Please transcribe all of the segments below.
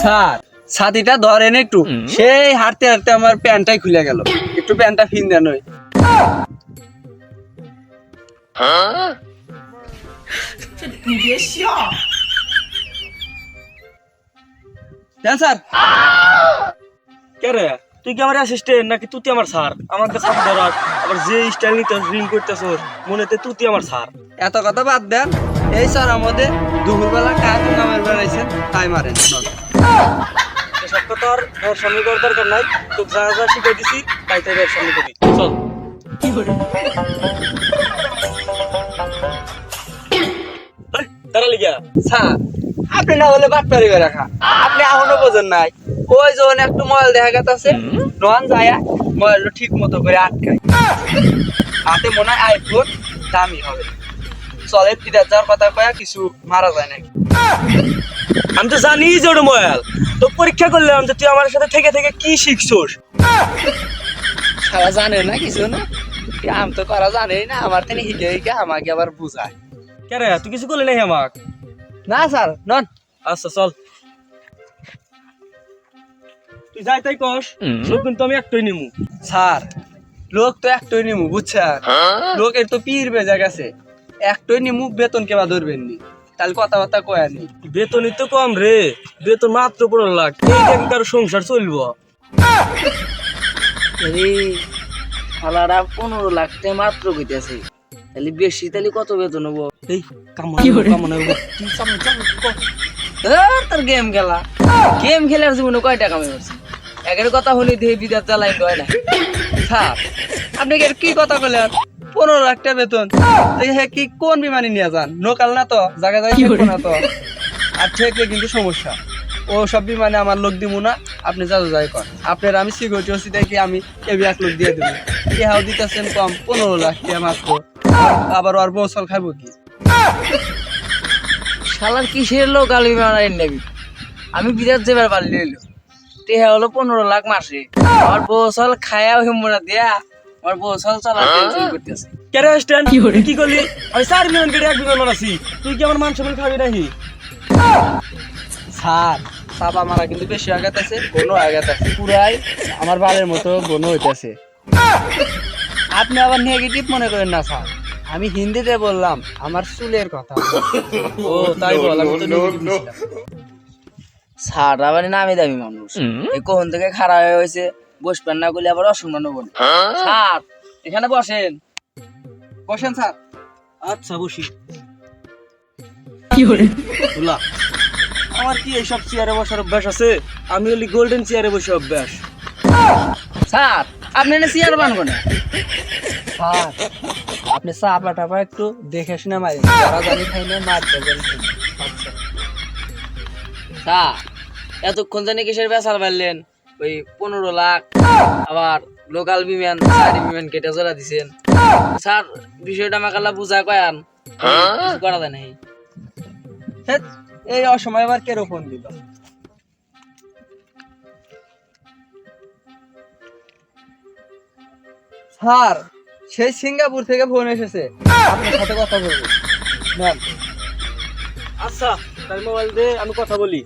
Sir ছাতিটা ধরেন একটু, সেই হাঁটতে হাঁটতে আমার প্যান্টটাই খুলে গেল, একটু প্যান্টটা ফিন দেন। ওই দেন স্যার। কে রে, তুই কি আমার অ্যাসিস্ট্যান্ট নাকি তুই আমার স্যার? আমাকে সাথে ধরার আবার যে স্টাইল নিতে ড্রিঙ্ক করতেছস মনেতে তুই আমার স্যার। এত কথা বাদ দেন। এই স্যার আমাদের দুপুরবেলা কাজ নামের বেড়াইছেন, তাই মারেন। এসব কথা আর ঘর সামনে করার দরকার নাই, তোকে যা যা শিখিয়ে দিছি তাই তাই ঘর সামনে করবি। চল। দাঁড়ালি গিয়া স্যার আপনি না বলে বাট পারি রাখা, আপনি এখনো বোঝেন নাই। ওই যখন একটু ময়ল দেখা গেছে, নন যায় ময়ল ঠিক মতো করে আটকায়, হাতে মনে হয় আইফোন দামি হবে। চলে বিদেশ যাওয়ার কথা কয়া কিছু মারা যায় নাকি। আমি তো জানি যে ওটা মোবাইল, তো পরীক্ষা করলাম যে তুই আমার সাথে থেকে থেকে কি শিখছস। সারা জানে না কিছু না, আমি তো করা জানেই না, আমার থেকে হিকে হিকে আমাকে আবার বুঝায়। কে রে, তুই কিছু করলি নাই আমাক? না স্যার নন। আচ্ছা চল, তুই যাই তাই কস, লোক কিন্তু আমি একটাই নিমু। স্যার লোক তো একটাই নিমু, বুঝছেন? লোকের তো পীর বেজা গেছে, একটাই নিমু, বেতন কেবা ধরবেন নি, তাহলে কথাবার্তা কয়ানি। বেতনই তো কম রে, বেতন মাত্র 15 লাখ, এই দেখি কারো সংসার চলবো। শালারা 15 লাখ টাকা মাত্র কইতেছে, তাহলে বেশি, তাহলে কত বেতন হবো? এই কামনা কামনা তুই সামনে চল। তোর গেম খেলা, গেম খেলার জীবনে কয় টাকা কামাই করছি? একের কথা হলে দিয়ে বিদার জ্বালাই হয় না। স্যার আপনি কি কথা বলেন? 15 লাখ টাকা বেতন, কি কোন বিমানে নিয়ে যান? নোকাল না তো, জায়গা জায়গায় না তো, আর ঠেকলে কিন্তু সমস্যা। ও সব বিমানে আমার লোক দিব না, আপনি যাও যাই কর। আপনার আমি সিকিউরিটি ওসি দেখি আমি এবি এক লোক দিয়ে দেবো। কেহাও দিতেছেন কম, 15 লাখ টাকা মাত্র, আবার আর বছর খাইব কি? শালার কিসের লোক আলবি মারাই নেবি? আমি বিরাট যেবার পারলি হইলো টেহা হলো 15 লাখ মাসে, আমার বউসল খায়া হিমুরা দিয়া আমার বউসল চালাতে শুরু করতেছে। কেরে স্ট্যান্ড কি করলি? আমি 4 বিমান কেটে 1 বিমান বানাছি, তুই কি আমার মান সম্মান খাবি নাকি? স্যার চাপা মারা কিন্তু বেশি আগাতেছে, বোনও আগাতেছে, পুরাই আমার বালের মতো বোনও হইতেছে। আপনি আবার নেগেটিভ মনে করেন না স্যার, আমি হিন্দিতে বললাম, আমার চুলের কথা। ও তাই বল, আমি তো negative নিছিলাম। স্যার আবার নামি দামি মানুষ, এই কখন থেকে খারাপ হয়ে হয়েছে, বসবেন না করলে আবার অসম্মান হবো না। স্যার এখানে বসেন। বসেন স্যার। আচ্ছা বসি। দুলা, আমার কি এইসব চেয়ারে বসার অভ্যাস আছে? আমি হলি গোল্ডেন চেয়ারে বসে অভ্যাস। স্যার আপনি এনে চেয়ার বানবো না? স্যার আপনি চাপা টাপা একটু দেখে শুনে মারেন, যারা জানি খাই না মারতে যান। স্যার এতক্ষণ জানি কিসের বেসাল পারলেন? ওই 15 লাখ, আবার লোকাল বিমান 4 বিমান কেটে জোড়া দিছেন। স্যার বিষয়টা আমাকে বুঝা কয়ান, কিছু করা যায় নাই। হেৎ, এই অসময় আবার কেরো ফোন দিল? স্যার সেই সিঙ্গাপুর থেকে ফোন এসেছে, আপনার সাথে কথা বলবো। নেন। আচ্ছা তাই মোবাইল দে, আমি কথা বলি।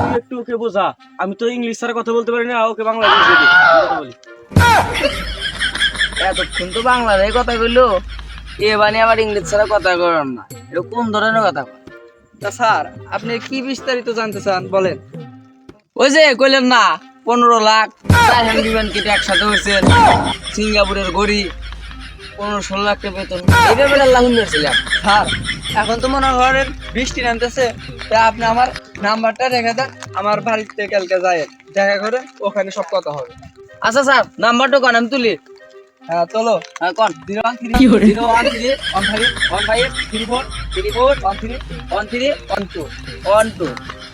তুই একটু ওকে বোঝা, আমি তো ইংলিশ ছাড়া কথা বলতে পারি না, ওকে বাংলা বুঝিয়ে দে, আমি কথা বলি। এতক্ষণ তো বাংলাতে কথা কইলো, এ বানি আবার ইংলিশ ছাড়া কথা করেন না, এটা কোন ধরনের কথা? তা স্যার আপনি কি বিস্তারিত জানতে চান বলেন। ওই যে কইলেন না 15 লাখ 4 বিমান কেটে একসাথে হয়েছেন, সিঙ্গাপুরের গড়ি 15-16 লাখ টাকা বেতন, এই ব্যাপারে আল্লাহ ছিলাম। স্যার এখন তো মনে করেন বৃষ্টি নামতেছে, তা আপনি আমার নাম্বারটা রেখে দেন, আমার বাড়িতে কালকে যায় দেখা করে, ওখানে সব কথা হবে। আচ্ছা স্যার নাম্বারটা কোন আমি তুলি? হ্যাঁ চলো। হ্যাঁ কোন? 013151534131312।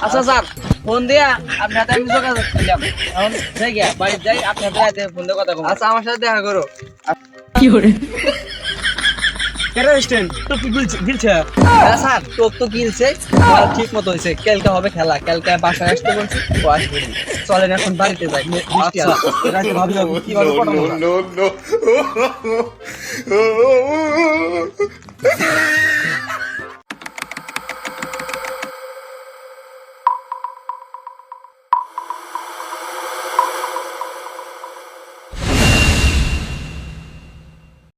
আচ্ছা স্যার ফোন দিয়া আপনার হাতে আমি যোগাযোগ করলাম, এখন যাই গিয়া বাড়ি যাই, আপনার হাতে ফোন দিয়ে কথা বলবো। আচ্ছা আমার সাথে দেখা করো। কেরে স্ট্যান্ড তো কি গিলছে? হ্যাঁ স্যার তোর তো গিলছে, ঠিক মতো হয়েছে, কালকে হবে খেলা, কালকে বাসায় আসতে বলছি, ও আসবে। চলেন এখন বাড়িতে যাই, বৃষ্টি আসছে। রাতে ভাবি কিভাবে পড়ানো যায়। no.